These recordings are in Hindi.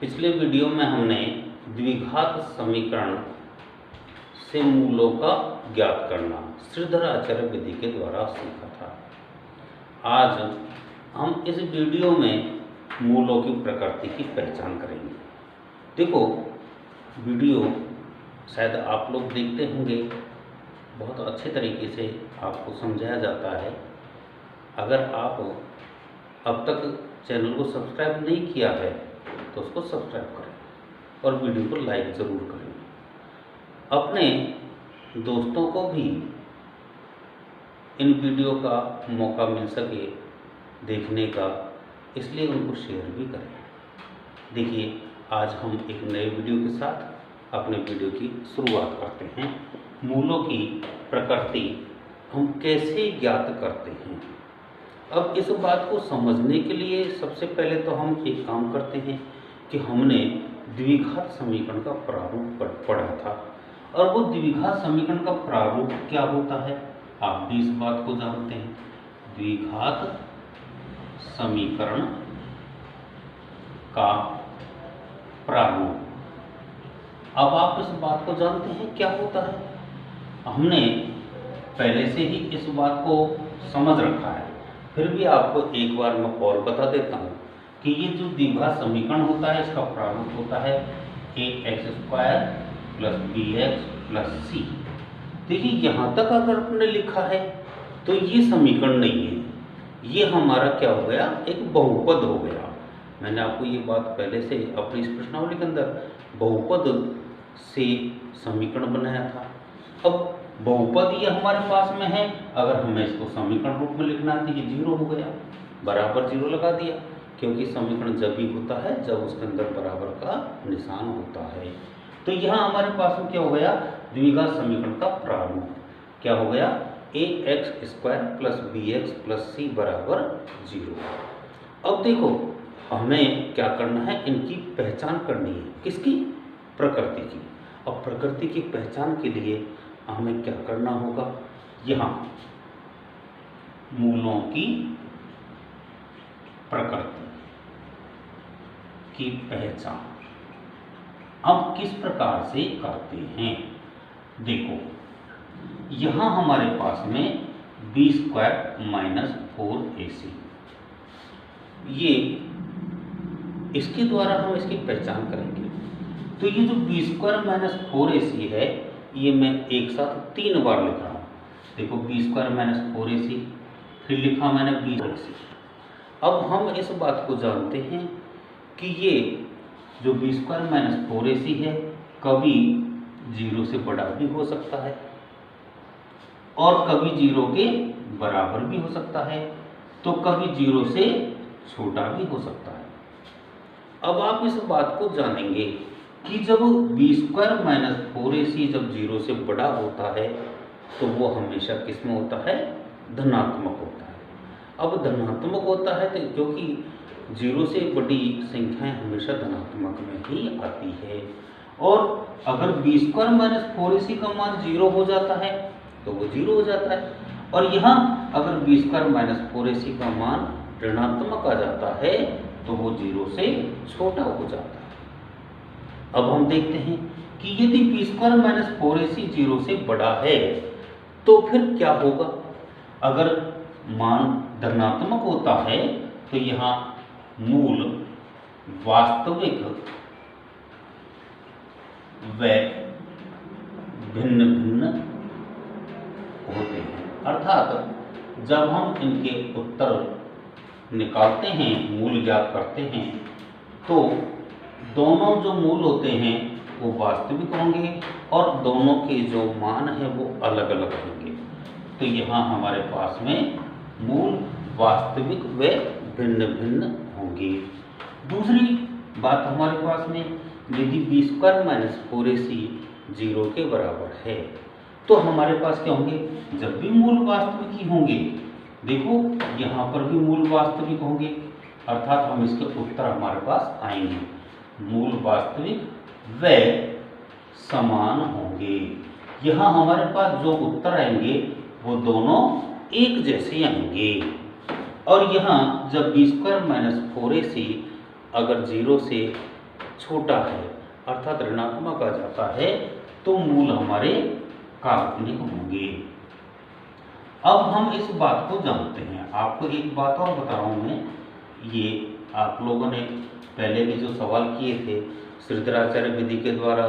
पिछले वीडियो में हमने द्विघात समीकरण से मूलों का ज्ञात करना श्रीधराचार्य विधि के द्वारा सीखा था। आज हम इस वीडियो में मूलों की प्रकृति की पहचान करेंगे। देखो, वीडियो शायद आप लोग देखते होंगे, बहुत अच्छे तरीके से आपको समझाया जाता है। अगर आप अब तक चैनल को सब्सक्राइब नहीं किया है तो उसको सब्सक्राइब करें और वीडियो को लाइक ज़रूर करें। अपने दोस्तों को भी इन वीडियो का मौका मिल सके देखने का, इसलिए उनको शेयर भी करें। देखिए, आज हम एक नए वीडियो के साथ अपने वीडियो की शुरुआत करते हैं। मूलों की प्रकृति हम कैसे ज्ञात करते हैं। अब इस बात को समझने के लिए सबसे पहले तो हम एक काम करते हैं कि हमने द्विघात समीकरण का प्रारूप पढ़ा था, और वो द्विघात समीकरण का प्रारूप क्या होता है आप भी इस बात को जानते हैं। द्विघात समीकरण का प्रारूप, अब आप इस बात को जानते हैं क्या होता है। हमने पहले से ही इस बात को समझ रखा है, फिर भी आपको एक बार मैं और बता देता हूँ कि ये जो द्विघात समीकरण होता है, इसका प्रारूप होता है ax² + bx + c। देखिए, यहाँ तक अगर आपने लिखा है तो ये समीकरण नहीं है, ये हमारा क्या हो गया, एक बहुपद हो गया। मैंने आपको ये बात पहले से अपनी इस प्रश्नावली के अंदर बहुपद से समीकरण बनाया था। अब बहुपद ये हमारे पास में है, अगर हमें इसको समीकरण रूप में लिखना है तो ये 0 हो गया, बराबर 0 लगा दिया, क्योंकि समीकरण जब भी होता है जब उसके अंदर बराबर का निशान होता है। तो यहाँ हमारे पास में क्या हो गया, द्विघात समीकरण का प्रारूप क्या हो गया, ax² + bx + c = 0। अब देखो, हमें क्या करना है, इनकी पहचान करनी है। किसकी? प्रकृति की। अब प्रकृति की पहचान के लिए हमें क्या करना होगा, यहाँ मूलों की प्रकृति की पहचान हम किस प्रकार से करते हैं। देखो, यहाँ हमारे पास में b² - 4ac, ये इसके द्वारा हम इसकी पहचान करेंगे। तो ये जो b² - 4ac है, ये मैं एक साथ 3 बार लिख रहा हूँ। देखो, b² - 4ac, फिर लिखा मैंने b²। अब हम इस बात को जानते हैं कि ये जो b² - 4ac है, कभी 0 से बड़ा भी हो सकता है और कभी 0 के बराबर भी हो सकता है, तो कभी 0 से छोटा भी हो सकता है। अब आप इस बात को जानेंगे कि जब b² - 4ac जब 0 से बड़ा होता है तो वो हमेशा किस में होता है, धनात्मक होता है। अब धनात्मक होता है तो क्योंकि 0 से बड़ी संख्याएं हमेशा धनात्मक में ही आती है, और अगर b² - 4ac का मान 0 हो जाता है तो वो 0 हो जाता है, और यहाँ अगर b² - 4ac का मान ऋणात्मक आ जाता है तो वो 0 से छोटा हो जाता है। अब हम देखते हैं कि यदि b² - 4ac 0 से बड़ा है तो फिर क्या होगा। अगर मान धनात्मक होता है तो यहाँ मूल वास्तविक व भिन्न भिन्न होते हैं। अर्थात जब हम इनके उत्तर निकालते हैं, मूल ज्ञात करते हैं, तो दोनों जो मूल होते हैं वो वास्तविक होंगे और दोनों के जो मान हैं वो अलग अलग होंगे। तो यहाँ हमारे पास में मूल वास्तविक व भिन्न भिन्न होंगे। दूसरी बात हमारे पास में, यदि b² - 4ac 0 के बराबर है तो हमारे पास क्या होंगे, जब भी मूल वास्तविक ही होंगे। देखो, यहाँ पर भी मूल वास्तविक होंगे, अर्थात हम इसके उत्तर हमारे पास आएंगे, मूल वास्तविक व समान होंगे। यहाँ हमारे पास जो उत्तर आएंगे वो दोनों एक जैसे आएंगे। और यहाँ जब b² - 4ac अगर 0 से छोटा है अर्थात ऋणात्मक आ जाता है तो मूल हमारे काल्पनिक होंगे। अब हम इस बात को जानते हैं। आपको एक बात और बता रहा हूँ मैं, ये आप लोगों ने पहले भी जो सवाल किए थे श्रीधराचार्य विधि के द्वारा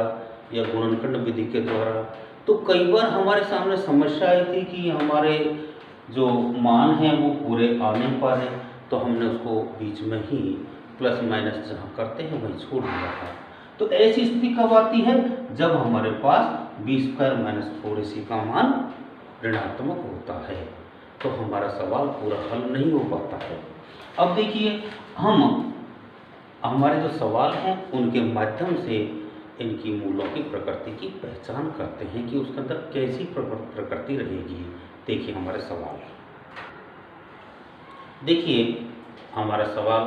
या गुणनखंड विधि के द्वारा, तो कई बार हमारे सामने समस्या आई थी कि हमारे जो मान हैं वो पूरे आ नहीं पा रहे, तो हमने उसको बीच में ही प्लस माइनस जहाँ करते हैं वहीं छोड़ दिया था। तो ऐसी स्थिति कब आती है? जब हमारे पास b² - 4ac का मान ऋणात्मक होता है, तो हमारा सवाल पूरा हल नहीं हो पाता है। अब देखिए, हम हमारे जो सवाल हैं उनके माध्यम से इनकी मूलों की प्रकृति की पहचान करते हैं कि उसके अंदर कैसी प्रकृति रहेगी। देखिए हमारे सवाल, देखिए हमारा सवाल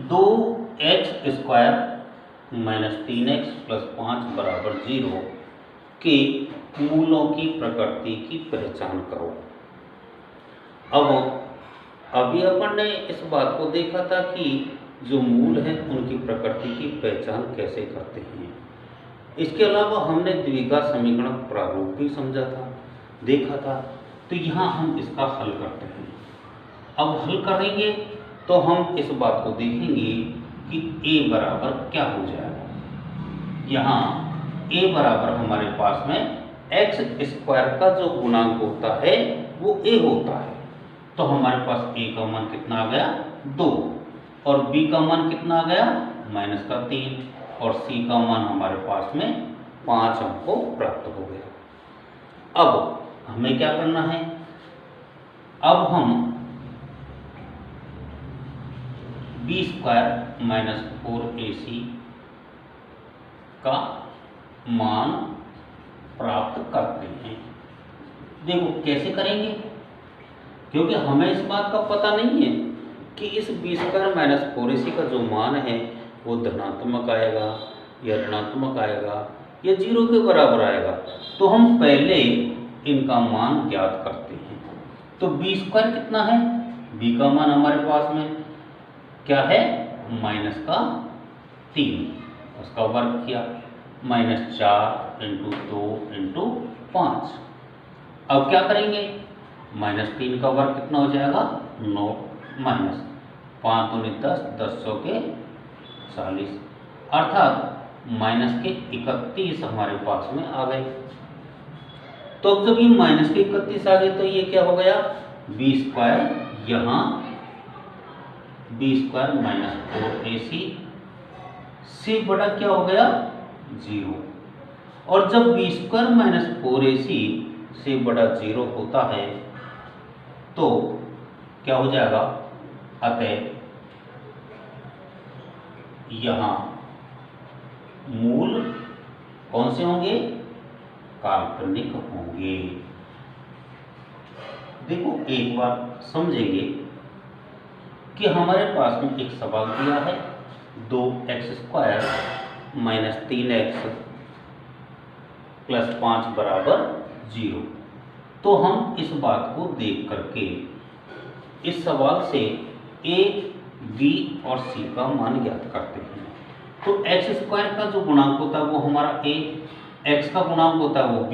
2x² - 3x + 5 = 0 के मूलों की प्रकृति की पहचान करो। अब अभी अपन ने इस बात को देखा था कि जो मूल हैं उनकी प्रकृति की पहचान कैसे करते हैं। इसके अलावा हमने द्विघात समीकरण प्रारूप भी समझा था, देखा था। तो यहाँ हम इसका हल करते हैं। अब हल करेंगे तो हम इस बात को देखेंगे कि a बराबर क्या हो जाएगा। यहाँ a बराबर हमारे पास में x² का जो गुणांक होता है वो a होता है। तो हमारे पास a का मान कितना आ गया? 2, और b का मान कितना आ गया? -3, और c का मान हमारे पास में 5 हमको प्राप्त हो गया। अब हमें क्या करना है? अब हम b² - 4ac का मान प्राप्त करते हैं। देखो कैसे करेंगे, क्योंकि हमें इस बात का पता नहीं है कि इस b² - 4ac का जो मान है वो धनात्मक आएगा या ऋणात्मक आएगा या 0 के बराबर आएगा। तो हम पहले इनका मान ज्ञात करते हैं। तो b² कितना है? b का मान हमारे पास में क्या है? -3, उसका वर्ग किया, -4 × 2 × 5। अब क्या करेंगे? -3 का वर्ग कितना हो जाएगा? 9, माइनस 5 दूनी 10, 10 के 40, अर्थात माइनस के 31 हमारे पास में आ गए। तो अब जब ये माइनस के 31 आ गए तो ये क्या हो गया? b², यहाँ b² - 4ac से बड़ा क्या हो गया? 0। और जब b² - 4ac से बड़ा 0 होता है तो क्या हो जाएगा? अतः यहाँ मूल कौन से होंगे? काल्पनिक होंगे। देखो एक बार समझेंगे कि हमारे पास में एक सवाल दिया है 2x² - 3x + 5 = 0। तो हम इस बात को देख करके इस सवाल से a, b और c का मान ज्ञात करते हैं। तो x² का जो गुणांक होता है वो हमारा a, x का गुणांक होता है वो b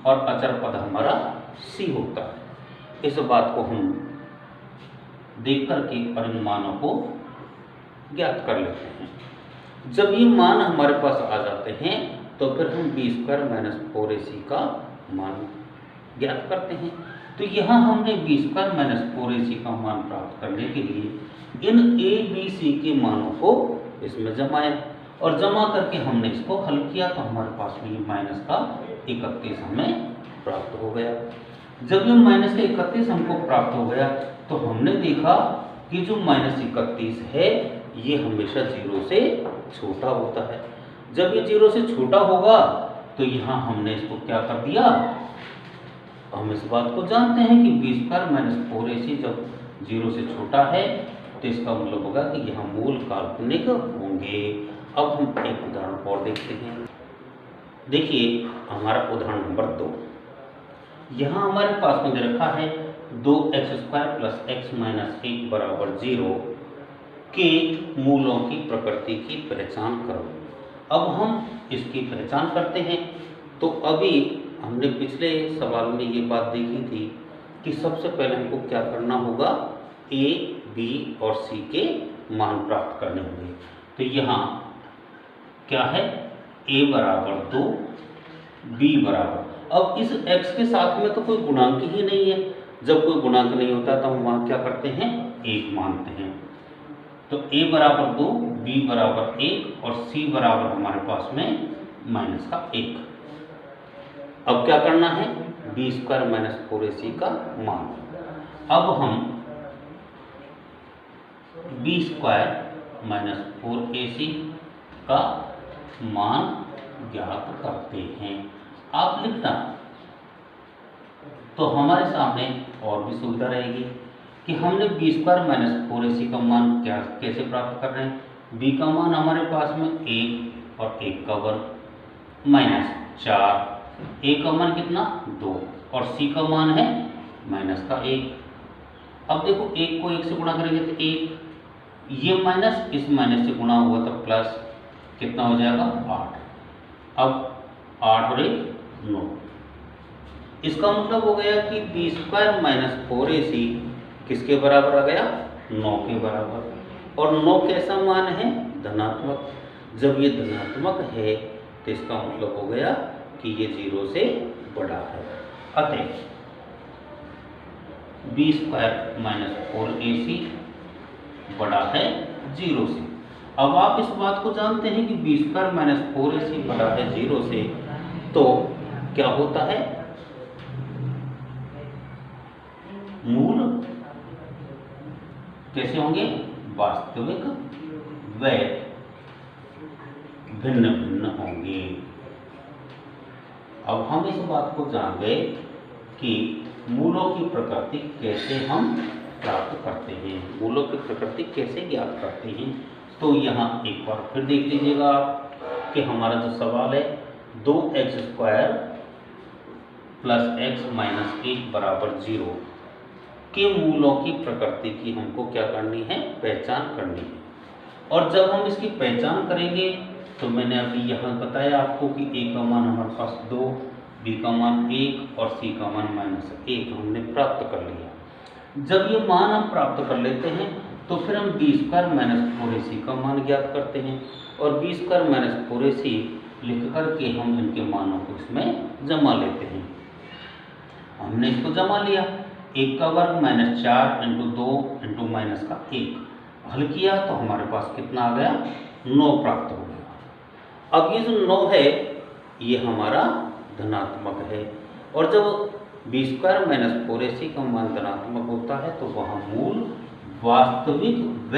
और अचर पद हमारा c होता है। इस बात को हम देख करके और इन मानों को ज्ञात कर लेते हैं। जब ये मान हमारे पास आ जाते हैं तो फिर हम b² - 4ac का मान ज्ञात करते हैं। तो यहाँ हमने b² - 4ac का मान प्राप्त करने के लिए इन a, b, c के मानों को इसमें जमाया और जमा करके हमने इसको हल किया तो हमारे पास में ये माइनस का 31 हमें प्राप्त हो गया। जब ये माइनस का 31 हमको प्राप्त हो गया तो हमने देखा कि जो -31 है ये हमेशा 0 से छोटा होता है। जब ये 0 से छोटा होगा तो यहाँ हमने इसको क्या कर दिया? हम इस बात को जानते हैं कि b² - 4ac जब 0 से छोटा है तो इसका मतलब होगा कि यहाँ मूल काल्पनिक होंगे। अब हम एक उदाहरण और देखते हैं। देखिए हमारा उदाहरण नंबर 2, यहाँ हमारे पास में दे रखा है 2x² + x - 1 = 0 के मूलों की प्रकृति की पहचान करो। अब हम इसकी पहचान करते हैं। तो अभी हमने पिछले सवाल में ये बात देखी थी कि सबसे पहले हमको क्या करना होगा, ए, बी और सी के मान प्राप्त करने होंगे। तो यहाँ क्या है, ए बराबर 2, बी बराबर, अब इस x के साथ में तो कोई गुणांक ही नहीं है। जब कोई गुणांक नहीं होता तो हम वहाँ क्या करते हैं, 1 मानते हैं। तो a बराबर 2, b बराबर 1 और c बराबर हमारे पास में -1। अब क्या करना है, b² - 4ac का मान। अब हम b² - 4ac का मान ज्ञात करते हैं। आप लिखना, तो हमारे सामने और भी सुविधा रहेगी कि हमने b² - 4ac का मान कैसे प्राप्त कर रहे हैं। b का मान हमारे पास में 1 और 1 का वर्ग -4, a का मान कितना 2 और c का मान है -1। अब देखो 1 को 1 से गुणा करेंगे तो 1, ये माइनस इस माइनस से गुणा हुआ तो प्लस, कितना हो जाएगा 8। अब 8 और 1 9। इसका मतलब हो गया कि b² - 4ac किसके बराबर आ गया, 9 के बराबर। और 9 कैसा मान है, धनात्मक। जब ये धनात्मक है तो इसका मतलब हो गया कि ये 0 से बड़ा है। अतः b² - 4ac बड़ा है 0 से। अब आप इस बात को जानते हैं कि b² - 4ac बड़ा है 0 से, तो क्या होता है, मूल कैसे होंगे, वास्तविक व भिन्न भिन्न होंगे। अब हम इस बात को जान गए कि मूलों की प्रकृति कैसे हम प्राप्त करते हैं, मूलों की प्रकृति कैसे ज्ञात करते हैं। तो यहाँ एक बार फिर देख लीजिएगा आप कि हमारा जो सवाल है, 2x² + x - 1 बराबर 0 के मूलों की प्रकृति की हमको क्या करनी है, पहचान करनी है। और जब हम इसकी पहचान करेंगे तो मैंने अभी यहाँ बताया आपको कि a का मान हमारे पास 2, b का मान 1 और c का मान -1 हमने प्राप्त कर लिया। जब ये मान हम प्राप्त कर लेते हैं तो फिर हम b² - 4ac का मान ज्ञात करते हैं और b² - 4ac लिख करके हम इनके मानों को इसमें जमा लेते हैं। हमने इसको जमा लिया, 1 का वर्ग -4 × 2 × -1 हल किया तो हमारे पास कितना आ गया, 9 प्राप्त हो गया। अब ये जो 9 है ये हमारा धनात्मक है, और जब b² - 4ac का मान धनात्मक होता है तो वहाँ मूल वास्तविक व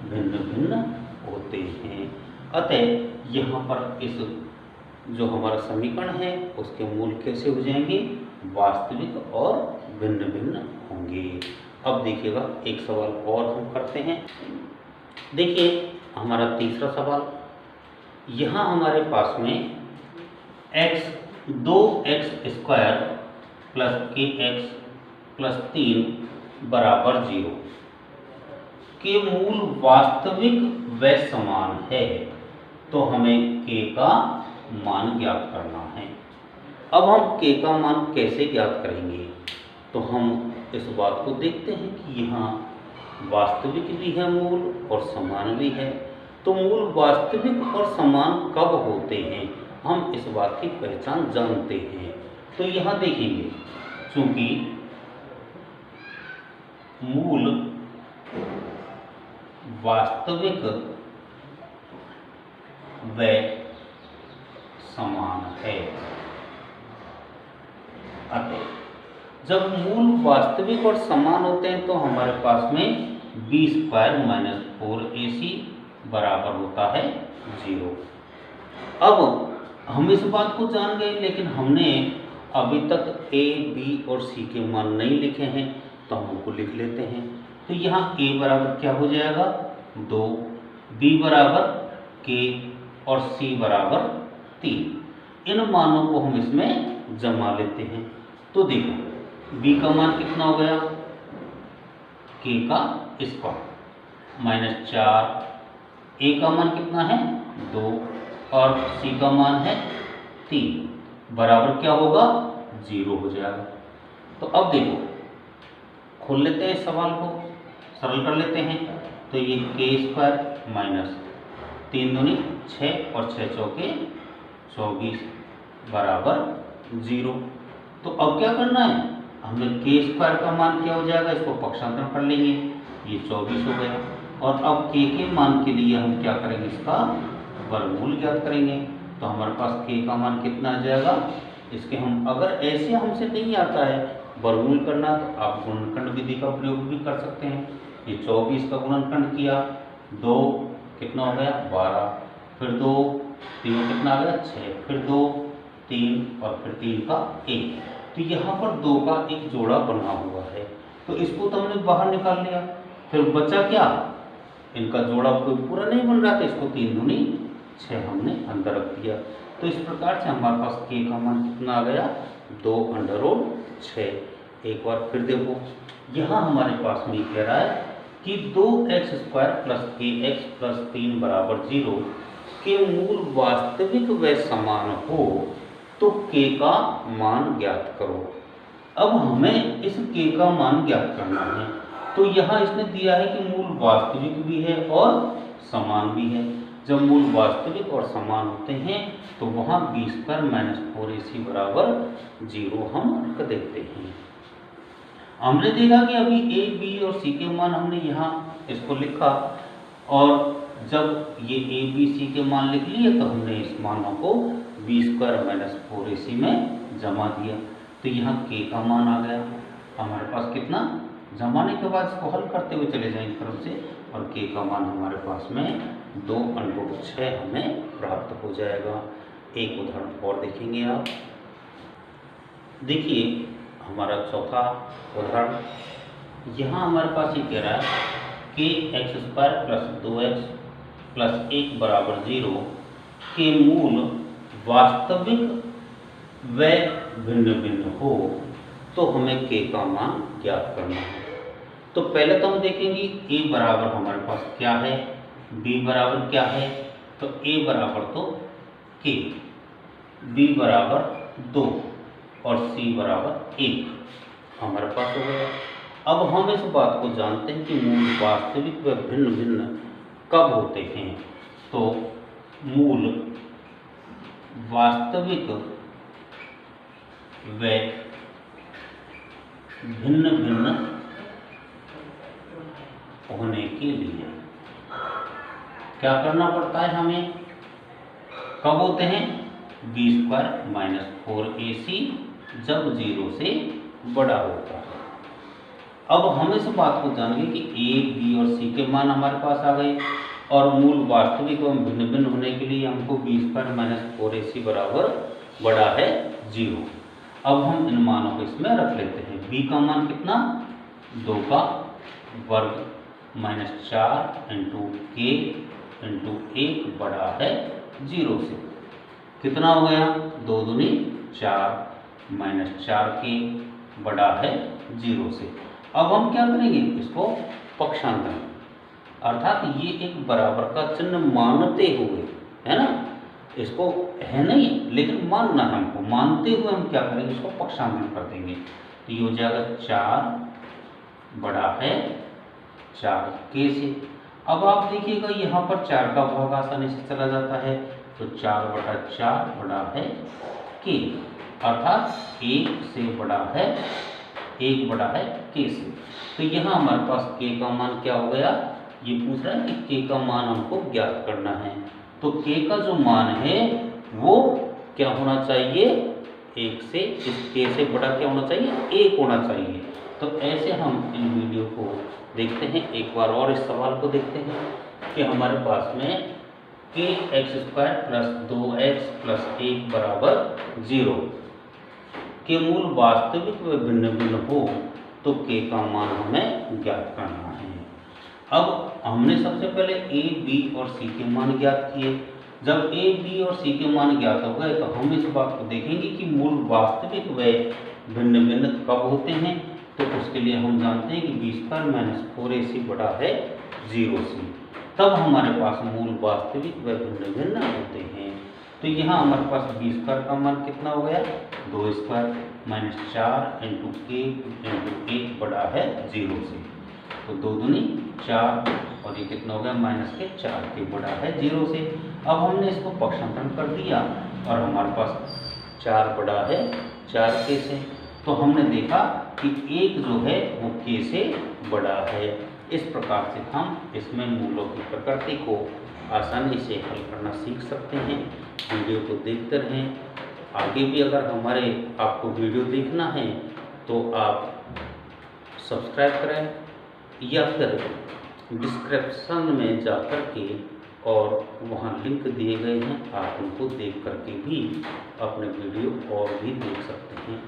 भिन्न भिन्न होते हैं। अतः यहाँ पर इस जो हमारा समीकरण है उसके मूल कैसे हो जाएंगे, वास्तविक और भिन्न भिन्न होंगे। अब देखिएगा एक सवाल और हम करते हैं। देखिए हमारा तीसरा सवाल, यहाँ हमारे पास में 2x² + kx + 3 बराबर 0 के मूल वास्तविक व समान है, तो हमें k का मान ज्ञात करना है। अब हम k का मान कैसे ज्ञात करेंगे, तो हम इस बात को देखते हैं कि यहाँ वास्तविक भी है मूल और समान भी है। तो मूल वास्तविक और समान कब होते हैं, हम इस बात की पहचान जानते हैं। तो यहाँ देखेंगे, चूंकि मूल वास्तविक व समान है, अतः जब मूल वास्तविक और समान होते हैं तो हमारे पास में b² - 4ac बराबर होता है 0। अब हम इस बात को जान गए, लेकिन हमने अभी तक a, b और c के मान नहीं लिखे हैं, तो हम उनको लिख लेते हैं। तो यहाँ a बराबर क्या हो जाएगा 2, b बराबर k और c बराबर 3। इन मानों को हम इसमें जमा लेते हैं। तो देखो b का मान कितना हो गया, k का स्क्वायर, -4, ए का मान कितना है 2 और सी का मान है 3, बराबर क्या होगा 0 हो जाएगा। तो अब देखो खोल लेते हैं इस सवाल को, सरल कर लेते हैं। तो ये k² माइनस 3 दूनी 6 और 6 चौके 24 बराबर 0। तो अब क्या करना है, हमने k² का मान क्या हो जाएगा, इसको पक्षांतर कर लेंगे, ये 24 हो गया। और अब k के मान के लिए हम क्या करेंगे, इसका वर्गमूल ज्ञात करेंगे। तो हमारे पास k का मान कितना आ जाएगा, इसके हम अगर ऐसे हमसे नहीं आता है वर्गमूल करना तो आप गुणनखंड विधि का प्रयोग भी कर सकते हैं। ये 24 का गुणनखंड किया, 2 कितना हो गया 12, फिर 2 3 कितना आ गया 6, फिर 2 3 और फिर 3 का 1। तो यहाँ पर 2 का एक जोड़ा बना हुआ है, तो इसको तो हमने बाहर निकाल लिया। फिर बचा क्या, इनका जोड़ा कोई पूरा नहीं बन रहा था, इसको 3 दूनी 6 हमने अंदर रख दिया। तो इस प्रकार से हमारे पास k का मान कितना आ गया 2√6। एक बार फिर देखो, यहाँ हमारे पास में कह रहा है कि 2x² + kx + 3 बराबर 0 के मूल वास्तविक व समान हो तो k का मान ज्ञात करो। अब हमें इस k का मान ज्ञात करना है। तो यहाँ इसने दिया है कि मूल वास्तविक भी है और समान भी है। जब मूल वास्तविक और समान होते हैं तो वहाँ b² - 4ac बराबर 0 हम रख देते हैं। हमने देखा कि अभी a, b और c के मान हमने यहाँ इसको लिखा, और जब ये a, b, c के मान लिख लिए तो हमने इस मानों को b² - 4ac में जमा दिया। तो यहाँ k का मान आ गया हमारे पास कितना, जमाने के बाद इसको हल करते हुए चले जाएंगे तरफ से, और k का मान हमारे पास में 2√6 हमें प्राप्त हो जाएगा। एक उदाहरण और देखेंगे आप, देखिए हमारा चौथा उदाहरण, यहाँ हमारे पास ये कह रहा है कि x² + 2x + 1 बराबर 0 के मूल वास्तविक व भिन्न भिन्न हो तो हमें k का मान ज्ञात करना है। तो पहले तो हम देखेंगे a बराबर हमारे पास क्या है, b बराबर क्या है। तो a बराबर तो k, b बराबर 2 और c बराबर 1 हमारे पास हो गया। अब हम इस बात को जानते हैं कि मूल वास्तविक व भिन्न भिन्न कब होते हैं। तो मूल वास्तविक व भिन्न भिन्न होने के लिए क्या करना पड़ता है हमें, कब होते हैं, b² - 4ac जब 0 से बड़ा होता है। अब हम इस बात को जानेंगे कि a, b और c के मान हमारे पास आ गए, और मूल वास्तविक एवं भिन्न भिन्न होने के लिए हमको b² - 4ac बराबर बड़ा है 0। अब हम इन मानों को इसमें रख लेते हैं। b का मान कितना, 2 का वर्ग -4 × k × 1 बड़ा है 0 से, कितना हो गया 2 दूनी 4 -4k बड़ा है 0 से। अब हम क्या करेंगे, इसको पक्षांतर, अर्थात ये एक बराबर का चिन्ह मानते हुए, है ना, इसको है नहीं लेकिन मानना है हमको, मानते हुए हम क्या करेंगे, इसको पक्षांतर कर देंगे। तो ये हो जाएगा 4 बड़ा है 4k से। अब आप देखिएगा यहाँ पर 4 का भाग आसानी से चला जाता है, तो 4/4 बड़ा है k, अर्थात 1 से बड़ा है, 1 बड़ा है k से। तो यहाँ हमारे पास k का मान क्या हो गया, ये पूछ रहा है कि k का मान हमको ज्ञात करना है। तो k का जो मान है वो क्या होना चाहिए, 1 से, इस k से बड़ा क्या होना चाहिए, 1 होना चाहिए। तो ऐसे हम इन वीडियो को देखते हैं। एक बार और इस सवाल को देखते हैं कि हमारे पास में kx² + 2x + 1 बराबर 0 के मूल वास्तविक व भिन्न भिन्न हो तो k का मान हमें ज्ञात करना है। अब हमने सबसे पहले a, b और c के मान ज्ञात किए। जब a, b और c के मान ज्ञात हो गए तो हम इस बात को देखेंगे कि मूल वास्तविक व भिन्न भिन्न कब होते हैं। तो उसके लिए हम जानते हैं कि b² - 4ac बड़ा है 0 से, तब हमारे पास मूल वास्तविक व भिन्न भिन्न होते हैं। तो यहाँ हमारे पास b स्क्वायर का मान कितना हो गया, 2 स्क्वायर माइनस 4 इंटू एक बड़ा है 0 से, तो 2 दूनी 4 और ये कितना हो गया माइनस के 4 के बड़ा है 0 से। अब हमने इसको पक्षांतरण कर दिया और हमारे पास 4 बड़ा है 4 के से, तो हमने देखा कि एक जो है वो के से बड़ा है। इस प्रकार से हम इसमें मूलों की प्रकृति को आसानी से हल करना सीख सकते हैं। वीडियो को देखते रहें। आगे भी अगर आपको वीडियो देखना है तो आप सब्सक्राइब करें या फिर डिस्क्रिप्शन में जा कर के और वहाँ लिंक दिए गए हैं, आप उनको देख करके भी अपने वीडियो और भी देख सकते हैं।